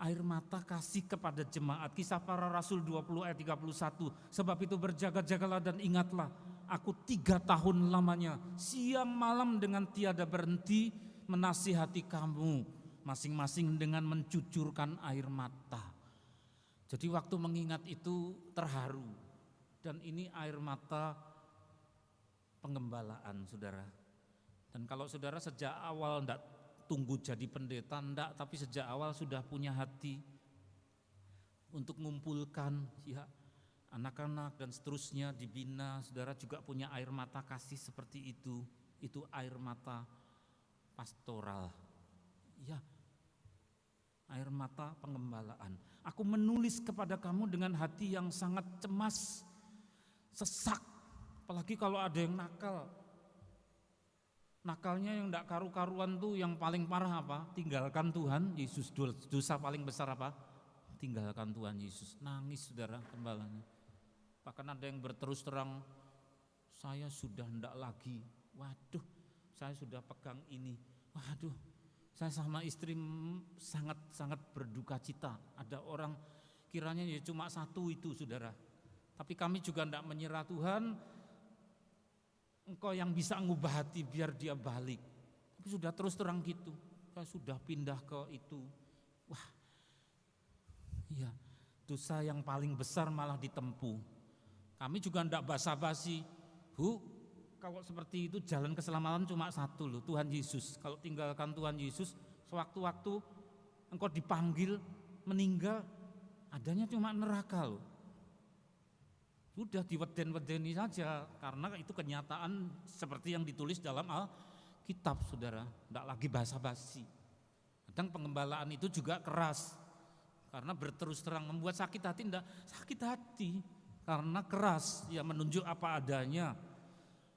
Air mata kasih kepada jemaat. Kisah Para Rasul 20 ayat 31. Sebab itu berjaga-jagalah dan ingatlah, aku 3 tahun lamanya siang malam dengan tiada berhenti menasihati kamu, masing-masing dengan mencucurkan air mata. Jadi waktu mengingat itu terharu, dan ini air mata penggembalaan saudara. Dan kalau saudara sejak awal enggak tunggu jadi pendeta, enggak, tapi sejak awal sudah punya hati untuk mengumpulkan ya anak-anak dan seterusnya dibina, saudara juga punya air mata kasih seperti itu air mata pastoral, ya, air mata penggembalaan. Aku menulis kepada kamu dengan hati yang sangat cemas, sesak, apalagi kalau ada yang nakal. Nakalnya yang enggak karu-karuan tuh yang paling parah apa? Tinggalkan Tuhan Yesus. Dosa paling besar apa? Tinggalkan Tuhan Yesus. Nangis saudara gembalanya. Bahkan ada yang berterus terang, saya sudah enggak lagi. Waduh, saya sudah pegang ini. Waduh, saya sama istri sangat berduka cita. Ada orang kiranya ya cuma satu itu saudara. Tapi kami juga tidak menyerah, Tuhan, Engkau yang bisa ngubah hati biar dia balik. Tapi sudah terus terang gitu, saya sudah pindah ke itu. Wah, iya, dosa yang paling besar malah ditempuh. Kami juga tidak basa-basi, Bu, kalau seperti itu jalan keselamatan cuma satu loh, Tuhan Yesus. Kalau tinggalkan Tuhan Yesus, sewaktu-waktu engkau dipanggil meninggal, adanya cuma neraka loh. Sudah diweden-wedeni saja, karena itu kenyataan seperti yang ditulis dalam Alkitab saudara, tidak lagi basa-basi. Kadang penggembalaan itu juga keras, karena berterus terang membuat sakit hati, tidak sakit hati, karena keras, ya menunjuk apa adanya.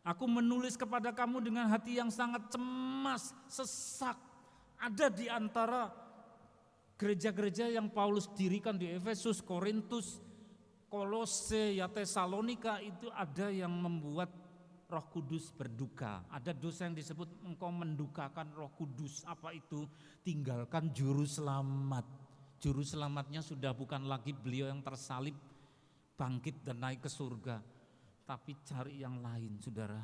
Aku menulis kepada kamu dengan hati yang sangat cemas, sesak. Ada di antara gereja-gereja yang Paulus dirikan di Efesus, Korintus, Kolose, ya Tesalonika, itu ada yang membuat Roh Kudus berduka. Ada dosa yang disebut engkau mendukakan Roh Kudus. Apa itu? Tinggalkan juru selamat. Juru selamatnya sudah bukan lagi beliau yang tersalib, bangkit dan naik ke surga, tapi cari yang lain saudara.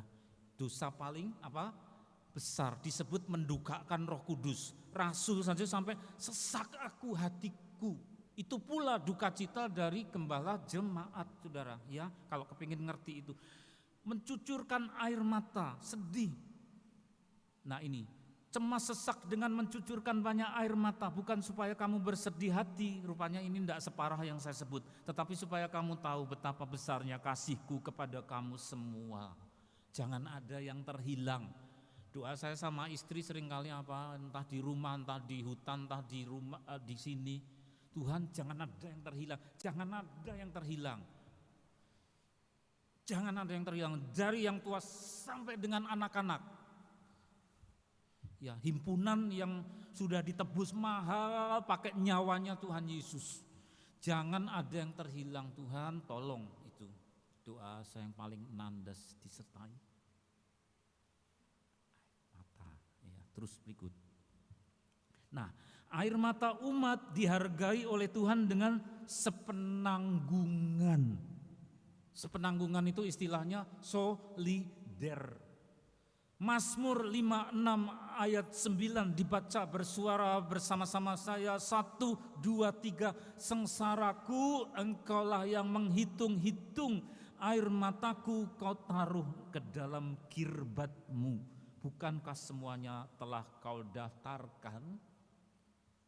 Dosa paling apa? Besar disebut mendukakan Roh Kudus. Rasul saja sampai sesak aku hatiku. Itu pula duka cita dari gembala jemaat saudara, ya, kalau kepingin ngerti itu. mencucurkan air mata, sedih. Nah ini, cemas sesak dengan mencucurkan banyak air mata, bukan supaya kamu bersedih hati, rupanya ini tidak separah yang saya sebut, tetapi supaya kamu tahu betapa besarnya kasihku kepada kamu semua. Jangan ada yang terhilang. Doa saya sama istri seringkali entah di rumah, entah di hutan, entah di rumah, di sini. Tuhan, jangan ada yang terhilang, jangan ada yang terhilang. Jangan ada yang terhilang, dari yang tua sampai dengan anak-anak. Ya, himpunan yang sudah ditebus mahal pakai nyawanya Tuhan Yesus. Jangan ada yang terhilang, Tuhan, tolong itu. Doa saya yang paling nandas disertai. Mata, ya, terus berikut. Nah, air mata umat dihargai oleh Tuhan dengan sepenanggungan. Sepenanggungan itu istilahnya solider. Mazmur 56 ayat 9 dibaca bersuara bersama-sama saya. 1, 2, 3. Sengsaraku engkaulah yang menghitung-hitung, air mataku kau taruh ke dalam kirbatmu. Bukankah semuanya telah kau daftarkan?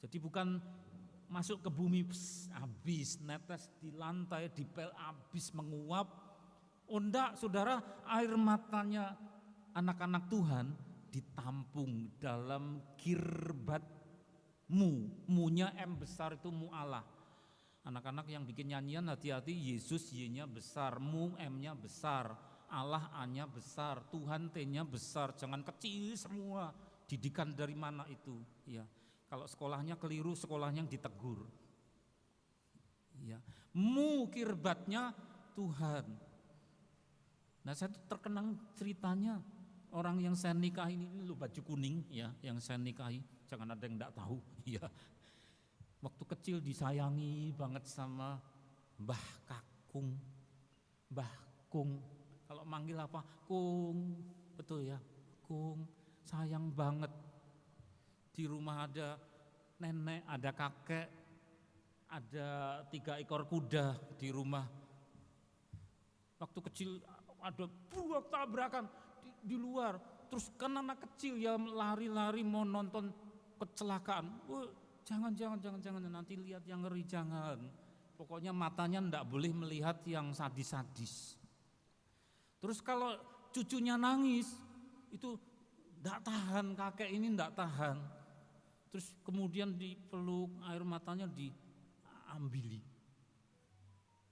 Jadi bukan masuk ke bumi habis, netes di lantai, dipel habis, menguap. Oh enggak, saudara, air matanya anak-anak Tuhan ditampung dalam kirbatmu. Mu-nya M besar itu mu Allah. Anak-anak yang bikin nyanyian hati-hati, Yesus Y-nya besar, mu M-nya besar, Allah A-nya besar, Tuhan T-nya besar, jangan kecil semua. Didikan dari mana itu? Ya. Kalau sekolahnya keliru, sekolahnya yang ditegur. Ya, mu kirbatnya Tuhan. Nah, saya terkenang ceritanya orang yang saya nikahi ini lu baju kuning ya, yang saya nikahi, jangan ada yang enggak tahu ya. Waktu kecil disayangi banget sama Mbah Kakung. Mbah Kung. Kalau manggil apa? Kung. Betul ya, Kung. Sayang banget. Di rumah ada nenek, ada kakek, ada 3 ekor kuda di rumah. Waktu kecil ada buah tabrakan di luar. Terus kan anak kecil ya lari-lari mau nonton kecelakaan. Jangan nanti lihat yang ngeri, jangan. Pokoknya matanya enggak boleh melihat yang sadis-sadis. Terus kalau cucunya nangis itu enggak tahan, kakek ini enggak tahan. Terus kemudian dipeluk, air matanya diambili.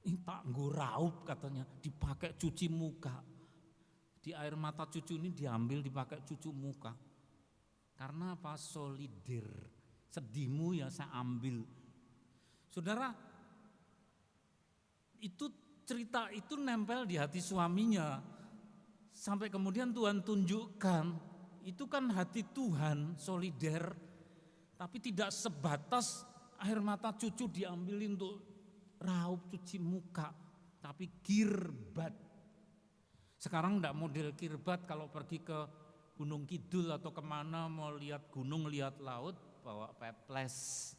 Ini tak nguraup katanya, dipakai cuci muka. Di air mata cucu ini diambil dipakai cuci muka. Karena apa? Solider. Sedihmu ya saya ambil. Saudara, itu cerita itu nempel di hati suaminya. Sampai kemudian Tuhan tunjukkan, itu kan hati Tuhan, solider. Tapi tidak sebatas air mata cucu diambilin untuk raup cuci muka, tapi kirbat. Sekarang enggak model kirbat, kalau pergi ke Gunung Kidul atau kemana mau lihat gunung, lihat laut, bawa peples.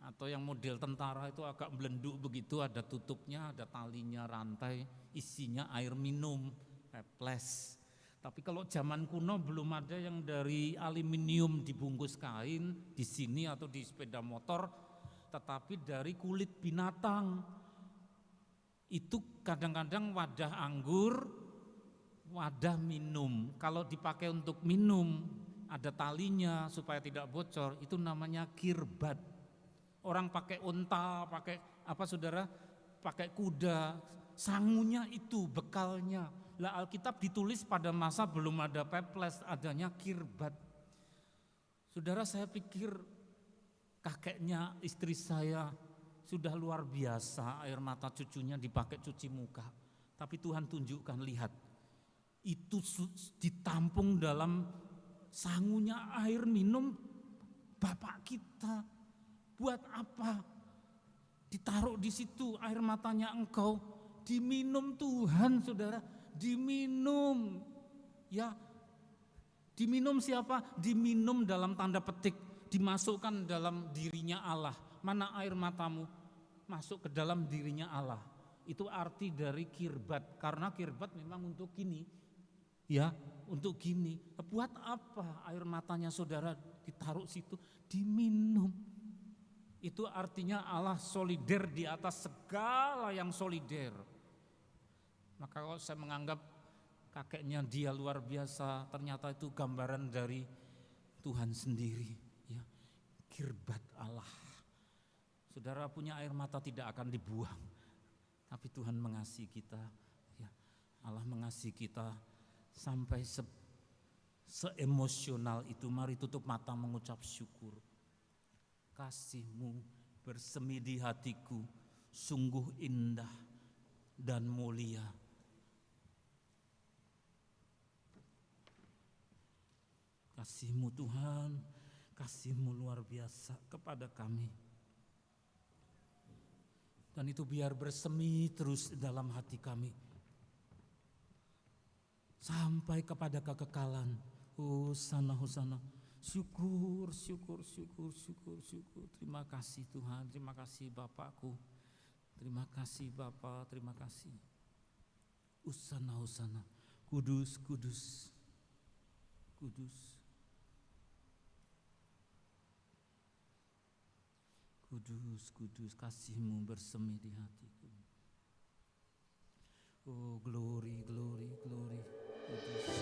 Atau yang model tentara itu agak belenduk begitu, ada tutupnya, ada talinya, rantai, isinya air minum, peples. Tapi kalau zaman kuno belum ada yang dari aluminium dibungkus kain di sini atau di sepeda motor, tetapi dari kulit binatang. Itu kadang-kadang wadah anggur, wadah minum. Kalau dipakai untuk minum, ada talinya supaya tidak bocor, itu namanya kirbat. Orang pakai unta, pakai apa saudara? Pakai kuda, sangunya itu bekalnya. Lah Alkitab ditulis pada masa belum ada peples, adanya kirbat. Saudara, saya pikir kakeknya istri saya sudah luar biasa, air mata cucunya dipakai cuci muka. Tapi Tuhan tunjukkan, lihat, itu ditampung dalam sangunya air minum Bapak kita. Buat apa? Ditaruh di situ air matanya engkau, diminum Tuhan, saudara. Diminum, ya, diminum siapa? Diminum dalam tanda petik, dimasukkan dalam dirinya Allah. Mana air matamu? Masuk ke dalam dirinya Allah. Itu arti dari kirbat, karena kirbat memang untuk gini, ya, untuk gini. Buat apa air matanya saudara ditaruh situ, diminum. Itu artinya Allah solider di atas segala yang solider. Maka kalau saya menganggap kakeknya dia luar biasa, ternyata itu gambaran dari Tuhan sendiri, ya. Kirbat Allah. Saudara punya air mata tidak akan dibuang, tapi Tuhan mengasihi kita, ya. Allah mengasihi kita sampai seemosional itu. Mari tutup mata mengucap syukur. Kasih-Mu bersemi di hatiku, sungguh indah dan mulia. Kasih-Mu Tuhan, kasih-Mu luar biasa kepada kami. Dan itu biar bersemi terus dalam hati kami. Sampai kepada kekekalan. Hosana, hosana. Syukur, syukur, syukur, syukur, syukur. Terima kasih Tuhan, terima kasih Bapakku. Terima kasih Bapa, terima kasih. Hosana, hosana. Kudus, kudus, kudus. Kudus, kudus, kasih-Mu bersemi di hatiku. Oh, glory, glory, glory. Kudus.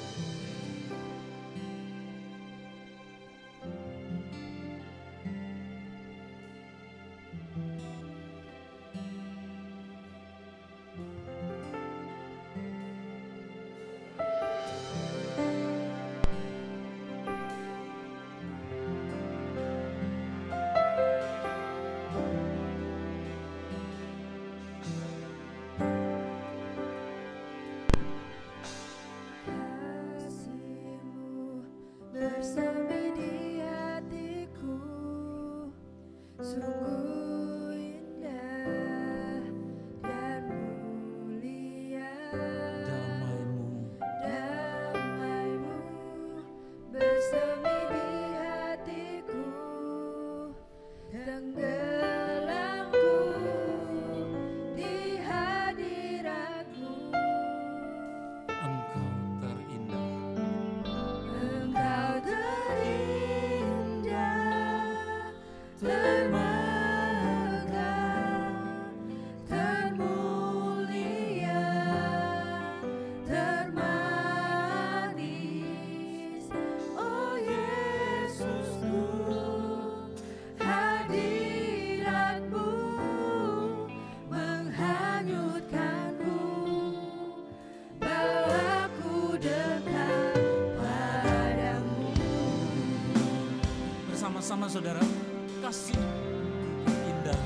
Bersemi di hatiku, sungguh indah dan mulia. Damai-Mu bersemi di hatiku, tenggelamku di hadirat-Mu. Engkau terindah. Engkau terindah, termegah, termulia, termanis. Oh Yesusku, hadirat-Mu menghanyutkanku, bawaku dekat padamu. Bersama-sama saudara, kasih indah.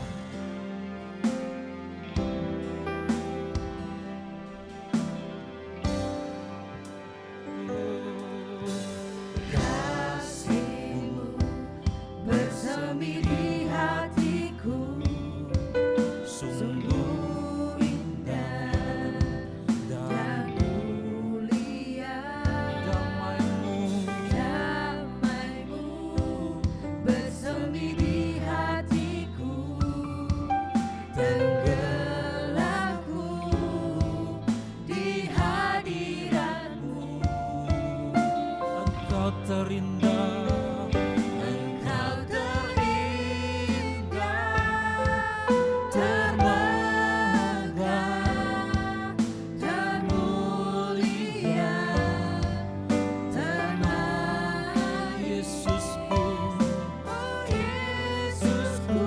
Kasih-Mu bersemi di hatiku, sungguh indah dan mulia. Damai-Mu Damai-Mu bersemi di hatiku, tenggelamku di hadirat-Mu. Engkau terindah. Engkau terindah, termegah, termulia, termanis. Yesusku, Oh Yesusku,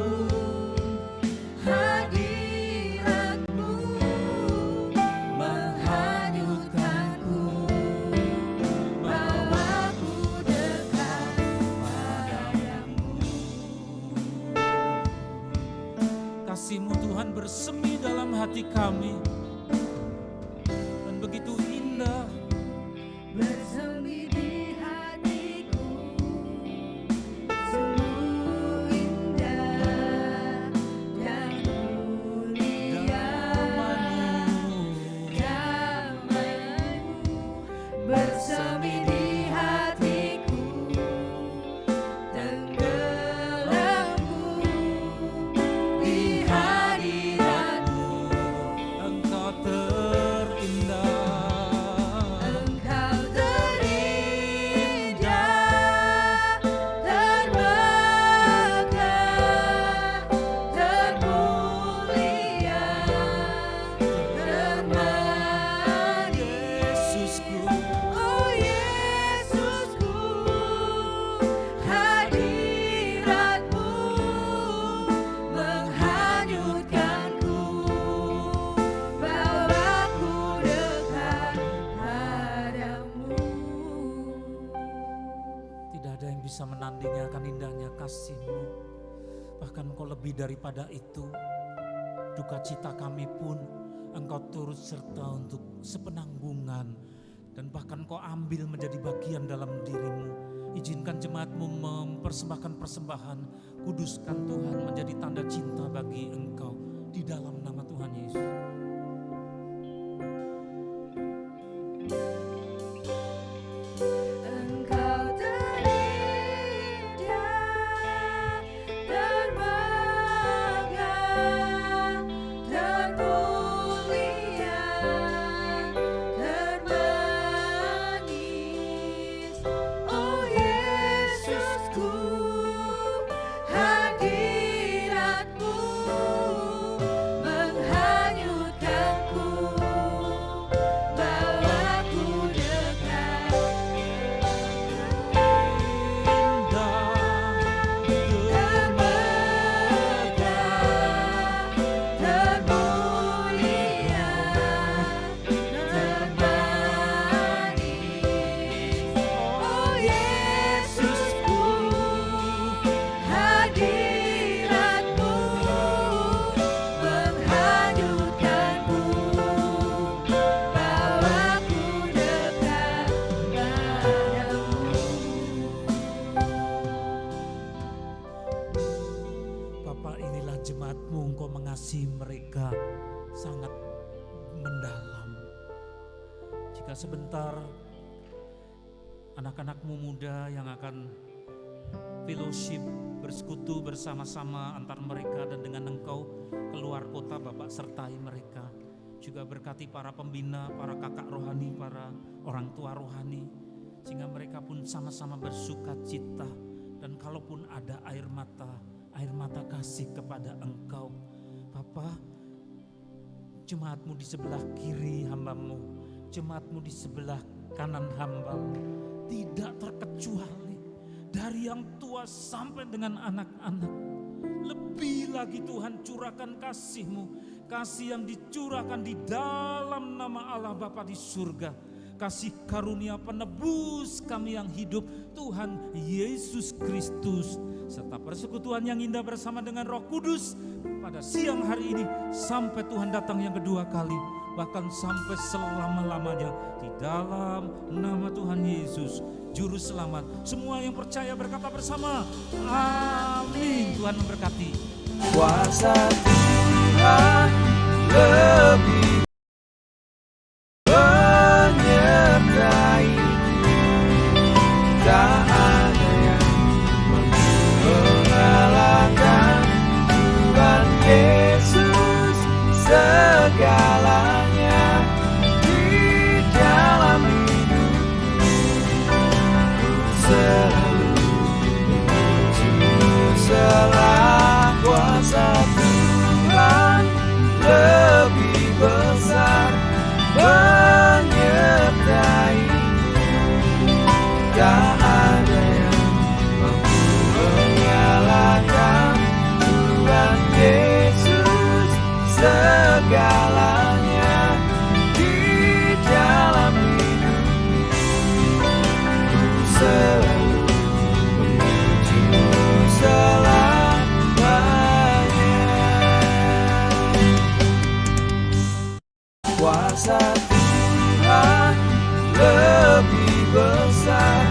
hadirat-Mu menghanyutkanku, bawaku dekat padamu. kasih-Mu Tuhan bersemi dalam hati kami. Dan begitu indah. Bersemi di hatiku, sungguh indah dan mulia. Damai-Mu bersemi di hatiku, tenggelamku di hadirat-Mu. bisa menandingi akan indahnya kasih-Mu. Bahkan Engkau lebih daripada itu, duka cita kami pun Engkau turut serta untuk sepenanggungan. Dan bahkan Engkau ambil menjadi bagian dalam diri-Mu. Izinkan jemaat-Mu mempersembahkan persembahan. Kuduskan Tuhan menjadi tanda cinta bagi Engkau. Di dalam nama Tuhan Yesus. Engkau terindah, termegah, termulia, termanis. Oh Yesusku, hadirat-Mu menghanyutkanku, bawaku dekat. Bapa, inilah jemaat-Mu, Engkau mengasihi mereka sangat mendalam. Jika sebentar anak-anak-Mu muda yang akan fellowship, bersekutu bersama-sama antar mereka dan dengan Engkau keluar kota, Bapak sertai mereka. Juga berkati para pembina, para kakak rohani, para orang tua rohani, sehingga mereka pun sama-sama bersuka cita. Dan kalaupun ada air mata kasih kepada Engkau, Bapa, jemaat-Mu di sebelah kiri hamba-Mu, jemaat-Mu di sebelah kanan hamba-Mu, tidak terkecuali dari yang tua sampai dengan anak-anak. Lebih lagi Tuhan, curahkan kasih-Mu, kasih yang dicurahkan di dalam nama Allah Bapa di surga, kasih karunia penebus kami yang hidup, Tuhan Yesus Kristus, serta persekutuan yang indah bersama dengan Roh Kudus pada siang hari ini sampai Tuhan datang yang kedua kali, bahkan sampai selama-lamanya, di dalam nama Tuhan Yesus Juru Selamat. Semua yang percaya berkata bersama, amin. Tuhan memberkati. Kuasa Tuhan lebih menyertai, tak ada yang mengalahkan Tuhan Yesus. Segalanya di dalam hidupku, selalu selah kuasa Tuhan lebih besar menyertai, tak ada yang mampu mengalahkan Tuhan Yesus. Segalanya di dalam hidupku, selalu menuju selamanya. Kuasa Tuhan lebih besar